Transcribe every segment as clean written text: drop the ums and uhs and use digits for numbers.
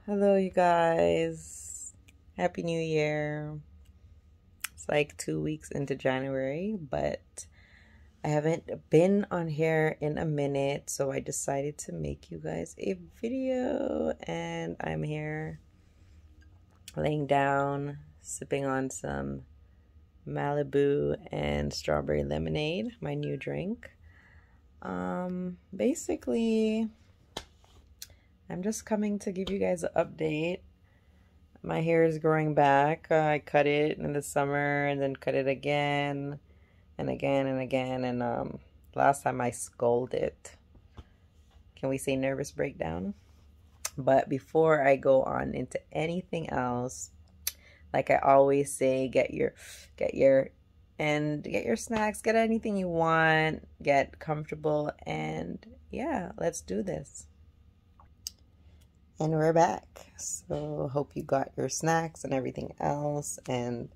Hello, you guys. Happy New Year. It's like 2 weeks into January, but I haven't been on here in a minute, so I decided to make you guys a video. And I'm here laying down, sipping on some Malibu and strawberry lemonade, my new drink. Basically, I'm just coming to give you guys an update. My hair is growing back. I cut it in the summer and then cut it again and again and again. And last time I scolded. Can we say nervous breakdown? But before I go on into anything else, like I always say, get your snacks, get anything you want, get comfortable, and yeah, let's do this. And we're back. So hope you got your snacks and everything else. And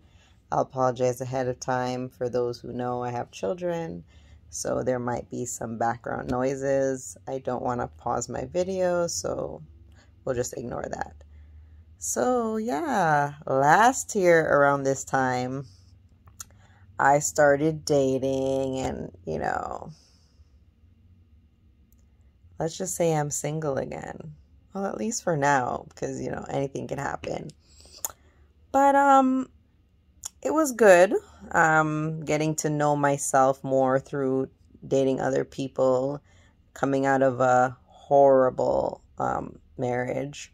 I'll apologize ahead of time for those who know I have children. So there might be some background noises. I don't want to pause my video, so we'll just ignore that. So yeah, last year around this time, I started dating and, let's just say I'm single again. Well, at least for now, because, anything can happen. But, it was good, getting to know myself more through dating other people, coming out of a horrible, marriage.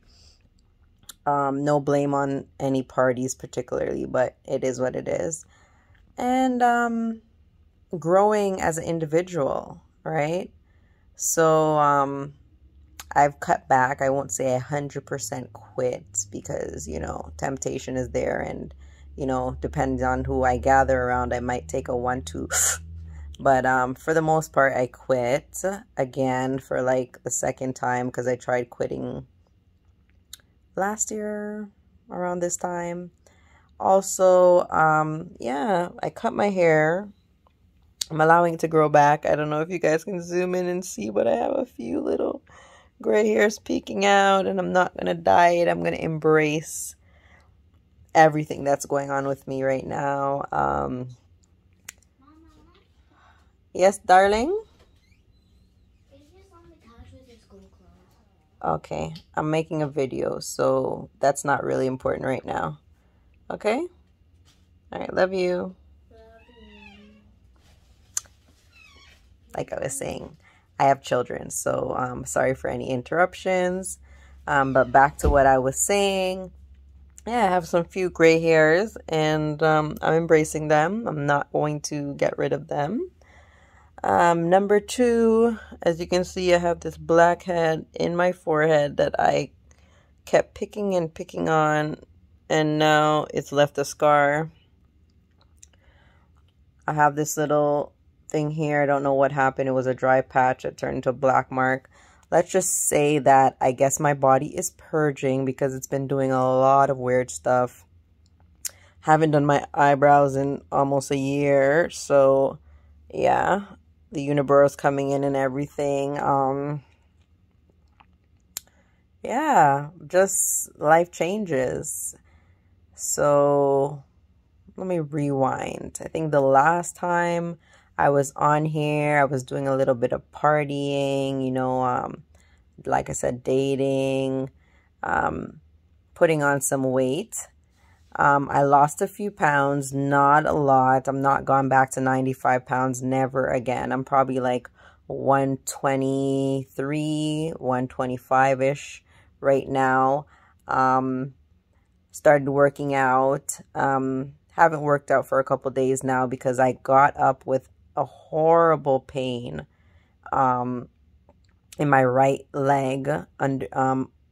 No blame on any parties particularly, but it is what it is. And, growing as an individual, right? So, I've cut back. I won't say 100% quit because, temptation is there and, depending on who I gather around, I might take a 1-2. But for the most part, I quit again for like the second time because I tried quitting last year around this time. Also, yeah, I cut my hair. I'm allowing it to grow back. I don't know if you guys can zoom in and see, but I have a few little gray hairs peeking out, and I'm not going to dye it. I'm going to embrace everything that's going on with me right now. Yes, darling? Okay, I'm making a video, so that's not really important right now. Okay? All right, love you. Like I was saying, I have children, so sorry for any interruptions. But back to what I was saying. Yeah, I have some few gray hairs, and I'm embracing them. I'm not going to get rid of them. Number 2, as you can see, I have this blackhead in my forehead that I kept picking and picking on, and now it's left a scar. I have this little thing here. I don't know what happened. It was a dry patch. It turned into a black mark. Let's just say that I guess my body is purging because it's been doing a lot of weird stuff. Haven't done my eyebrows in almost a year. So, yeah, the uniburro's coming in and everything. Yeah, just life changes. So, let me rewind. I think the last time I was on here, I was doing a little bit of partying, like I said, dating, putting on some weight. I lost a few pounds, not a lot. I'm not gone back to 95 pounds, never again. I'm probably like 123, 125-ish right now. Started working out. Haven't worked out for a couple days now because I got up with a horrible pain in my right leg, under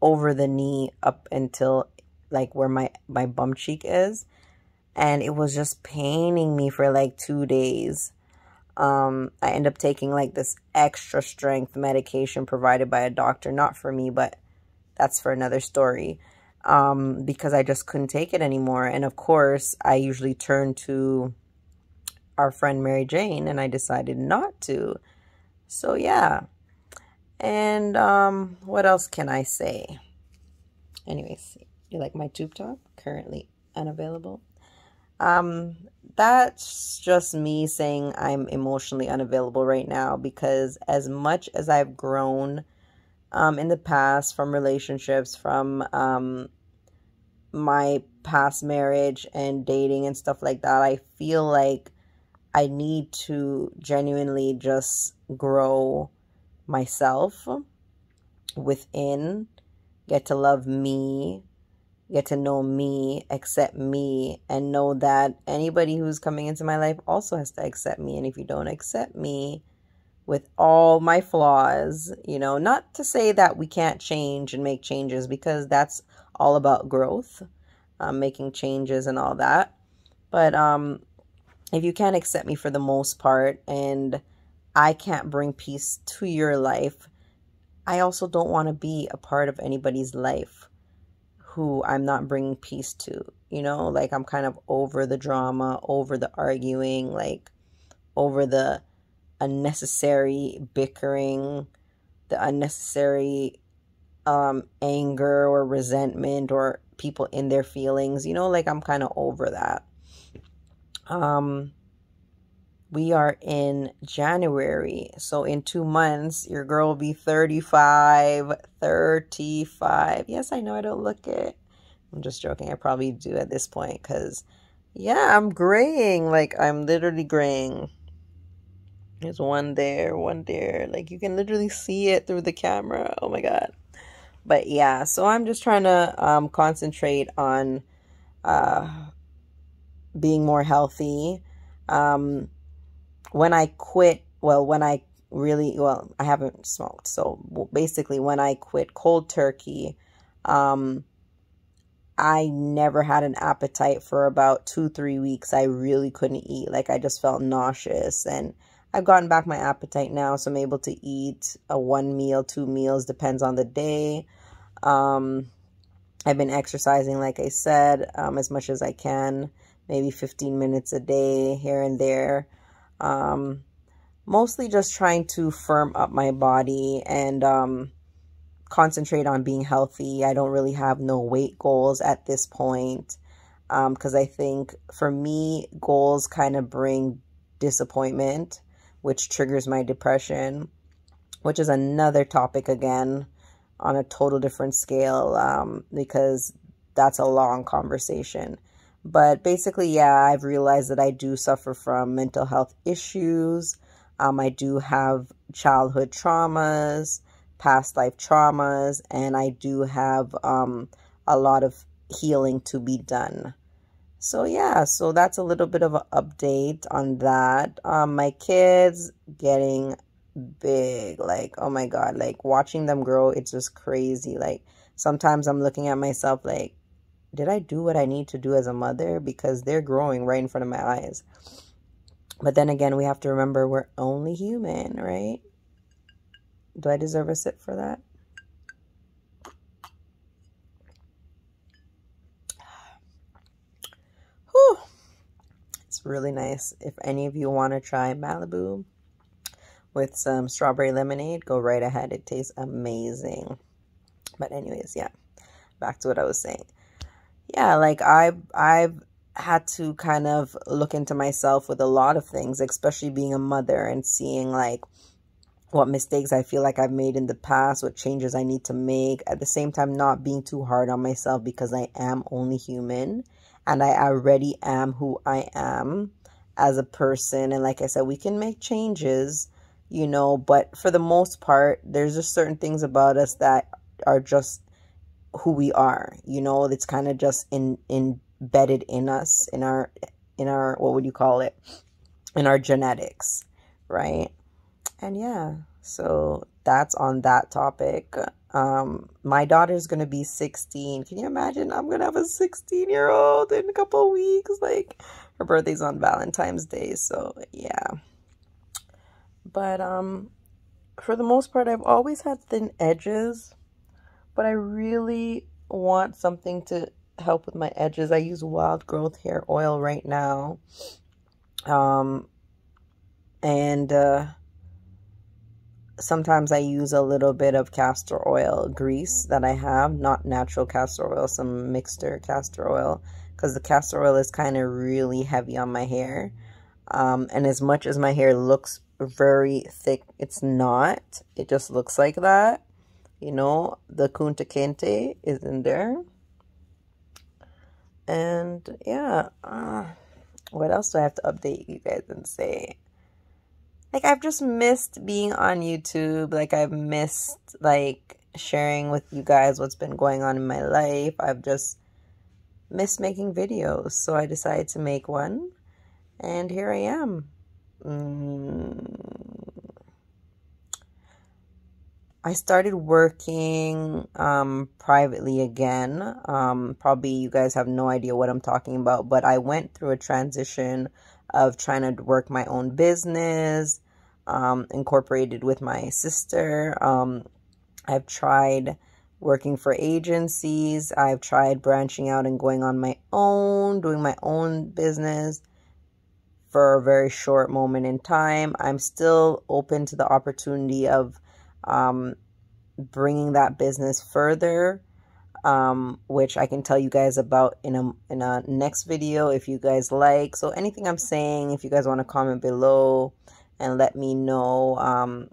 over the knee up until like where my bum cheek is, and it was just paining me for like 2 days. I ended up taking like this extra strength medication provided by a doctor, not for me, but that's for another story. Because I just couldn't take it anymore. And of course, I usually turn to our friend Mary Jane, and I decided not to. So yeah. And what else can I say? Anyways, you like my tube top? Currently unavailable. Um, that's just me saying I'm emotionally unavailable right now, because as much as I've grown in the past from relationships, from my past marriage and dating and stuff like that, I feel like I need to genuinely just grow myself within, get to love me, get to know me, accept me, and know that anybody who's coming into my life also has to accept me. And if you don't accept me with all my flaws, not to say that we can't change and make changes, because that's all about growth, making changes and all that. But if you can't accept me for the most part, and I can't bring peace to your life, I also don't want to be a part of anybody's life who I'm not bringing peace to. Like, I'm kind of over the drama, over the arguing, like over the unnecessary bickering, the unnecessary anger or resentment, or people in their feelings. Like, I'm kind of over that. We are in January, so in 2 months your girl will be 35. Yes, I know I don't look it. I'm just joking. I probably do at this point, because yeah, I'm graying. Like, I'm literally graying. There's one there, like, you can literally see it through the camera. Oh my god. But yeah, so I'm just trying to concentrate on being more healthy. When I quit, I haven't smoked. So basically, when I quit cold turkey, I never had an appetite for about 2-3 weeks. I really couldn't eat. Like, I just felt nauseous, and I've gotten back my appetite now, so I'm able to eat 1 meal, 2 meals, depends on the day. I've been exercising, like I said, as much as I can, maybe 15 minutes a day here and there. Mostly just trying to firm up my body and concentrate on being healthy. I don't really have no weight goals at this point, because I think for me, goals kind of bring disappointment, which triggers my depression, which is another topic again on a total different scale, because that's a long conversation. But basically, yeah, I've realized that I do suffer from mental health issues. I do have childhood traumas, past life traumas, and I do have a lot of healing to be done. So yeah, so that's a little bit of an update on that. My kids getting big, like, oh my god, like, watching them grow, it's just crazy. Like, sometimes I'm looking at myself like, did I do what I need to do as a mother? Because they're growing right in front of my eyes. But then again, we have to remember we're only human, right? Do I deserve a sip for that? Whew. It's really nice. If any of you want to try Malibu with some strawberry lemonade, go right ahead. It tastes amazing. But anyways, yeah, back to what I was saying. Yeah, like, I've had to kind of look into myself with a lot of things, especially being a mother and seeing like what mistakes I feel like I've made in the past, what changes I need to make. At the same time, not being too hard on myself, because I am only human and I already am who I am as a person. And like I said, we can make changes, but for the most part, there's just certain things about us that are just who we are. It's kind of just embedded in us, in our what would you call it, in our genetics, right? And yeah, so that's on that topic. My daughter's gonna be 16. Can you imagine? I'm gonna have a 16-year-old in a couple of weeks. Like, her birthday's on Valentine's Day, so yeah. But for the most part, I've always had thin edges, but I really want something to help with my edges. I use Wild Growth hair oil right now. And sometimes I use a little bit of castor oil grease that I have, not natural castor oil, some mixture castor oil, because the castor oil is kind of really heavy on my hair. And as much as my hair looks very thick, it's not. It just looks like that. You know, the Kunta Kinte is in there. And yeah, what else do I have to update you guys and say? Like, I've just missed being on YouTube. Like, I've missed, like, sharing with you guys what's been going on in my life. I've just missed making videos. So I decided to make one. And here I am. I started working privately again. Probably you guys have no idea what I'm talking about. But I went through a transition of trying to work my own business, incorporated with my sister. I've tried working for agencies. I've tried branching out and going on my own, doing my own business for a very short moment in time. I'm still open to the opportunity of bringing that business further, which I can tell you guys about in a next video if you guys like. So anything I'm saying, if you guys want to comment below and let me know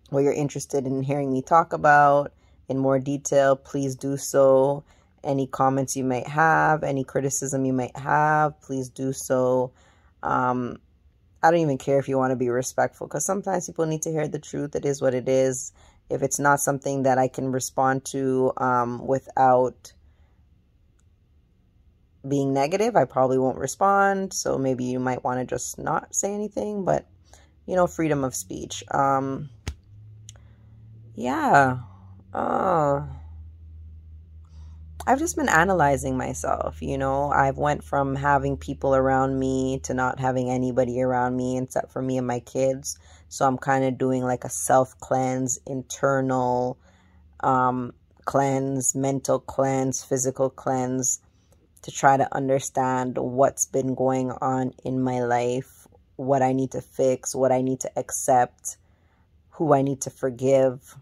what you're interested in hearing me talk about in more detail, please do so. Any comments you might have, any criticism you might have, please do so. I don't even care if you want to be respectful, because sometimes people need to hear the truth. It is what it is. If it's not something that I can respond to without being negative, I probably won't respond. So maybe you might want to just not say anything, but you know, freedom of speech. Yeah. I've just been analyzing myself, you know. I've went from having people around me to not having anybody around me except for me and my kids. So I'm kind of doing like a self-cleanse, internal cleanse, mental cleanse, physical cleanse, to try to understand what's been going on in my life, what I need to fix, what I need to accept, who I need to forgive,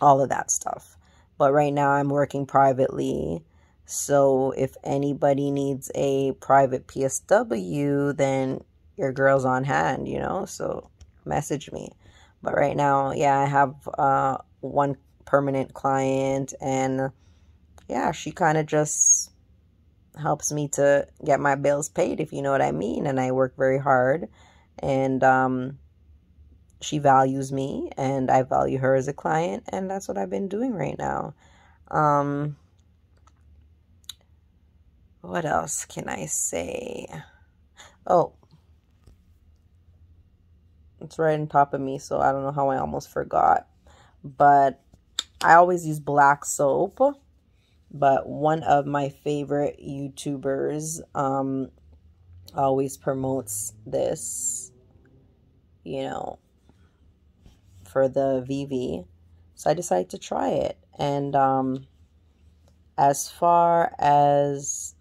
all of that stuff. But right now I'm working privately. So if anybody needs a private PSW, then your girl's on hand, you know, so message me. But right now, yeah, I have one permanent client, and yeah, she kind of just helps me to get my bills paid, if you know what I mean. And I work very hard, and she values me, and I value her as a client, and that's what I've been doing right now. What else can I say? Oh, it's right on top of me, so I don't know how I almost forgot. But I always use black soap. But one of my favorite YouTubers always promotes this, you know, for the VV. So I decided to try it. And as far as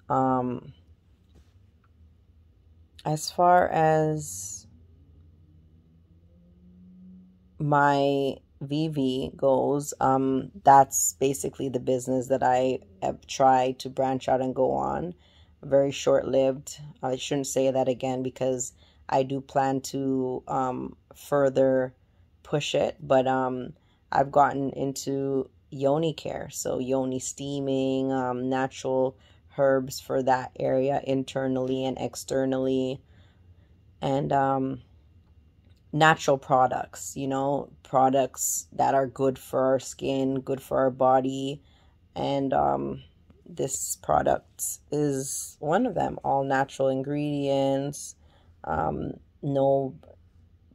my VV goes, that's basically the business that I have tried to branch out and go on. Very short-lived. I shouldn't say that again, because I do plan to further push it, but I've gotten into yoni care, so yoni steaming, natural herbs for that area internally and externally, and natural products, you know, products that are good for our skin, good for our body. And this product is one of them. All natural ingredients, no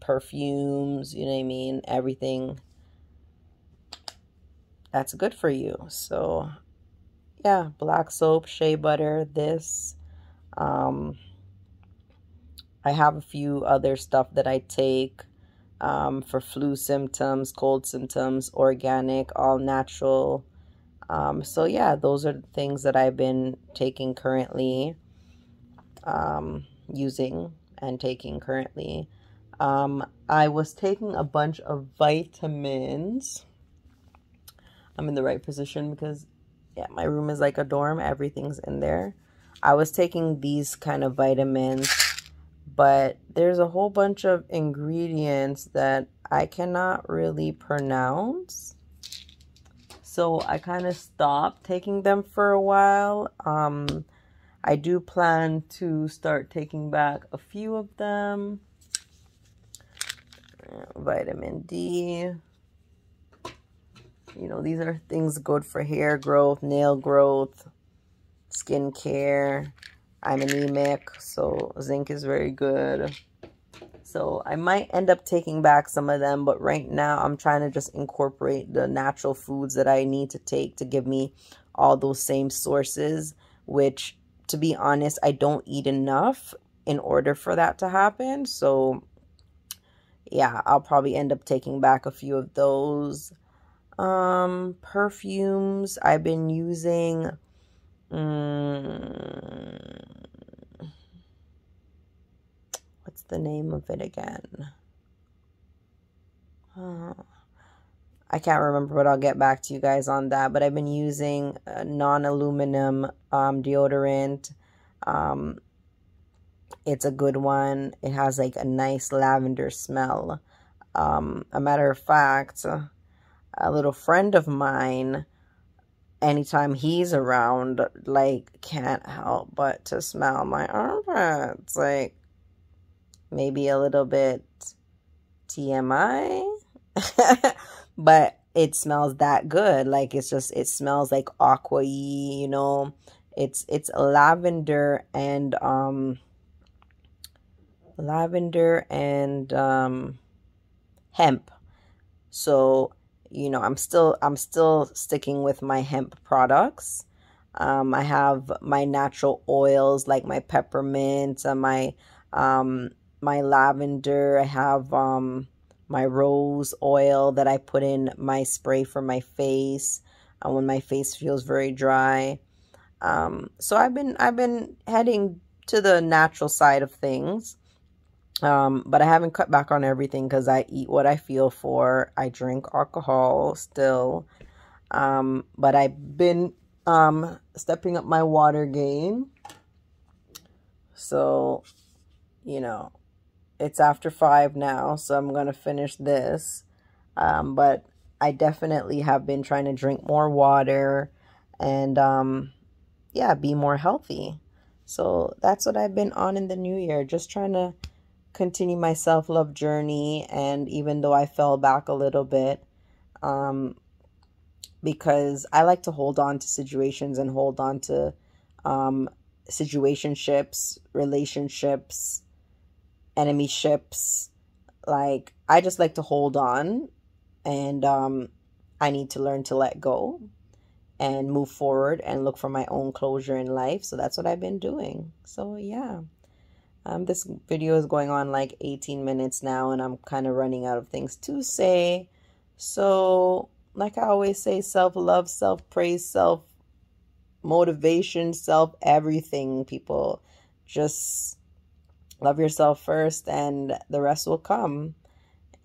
perfumes, you know what I mean, everything that's good for you. So yeah, black soap, shea butter, this. I have a few other stuff that I take for flu symptoms, cold symptoms, organic, all natural. So yeah, those are the things that I've been taking currently, using and taking currently. I was taking a bunch of vitamins. I'm in the right position because, yeah, my room is like a dorm. Everything's in there. I was taking these kind of vitamins, but there's a whole bunch of ingredients that I cannot really pronounce. So I kind of stopped taking them for a while. I do plan to start taking back a few of them. Vitamin D. You know, these are things good for hair growth, nail growth, skin care. I'm anemic, so zinc is very good. So I might end up taking back some of them, but right now I'm trying to just incorporate the natural foods that I need to take to give me all those same sources, which, to be honest, I don't eat enough in order for that to happen. So yeah, I'll probably end up taking back a few of those. Perfumes, I've been using what's the name of it again? I can't remember, but I'll get back to you guys on that. But I've been using a non-aluminum deodorant. It's a good one. It has like a nice lavender smell. A matter of fact, a little friend of mine, anytime he's around, like, can't help but to smell my armpits. Like, maybe a little bit TMI, but it smells that good. Like, it smells like aqua-y, you know. It's lavender and hemp. So, you know, I'm still sticking with my hemp products. I have my natural oils like my peppermint and my lavender. I have my rose oil that I put in my spray for my face when my face feels very dry. So I've been heading to the natural side of things. But I haven't cut back on everything because I eat what I feel for. I drink alcohol still. But I've been stepping up my water game. So, you know, it's after 5 now, so I'm going to finish this. But I definitely have been trying to drink more water and, yeah, be more healthy. So that's what I've been on in the new year. Just trying to continue my self-love journey. And even though I fell back a little bit, because I like to hold on to situations and hold on to situationships, relationships, enemyships. Like, I just like to hold on, and I need to learn to let go and move forward and look for my own closure in life. So that's what I've been doing. So yeah. This video is going on like 18 minutes now, and I'm kind of running out of things to say. So, like I always say, self-love, self-praise, self-motivation, self-everything, people. Just love yourself first, and the rest will come.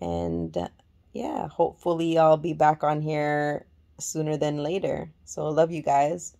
And yeah, hopefully I'll be back on here sooner than later. So, love you guys.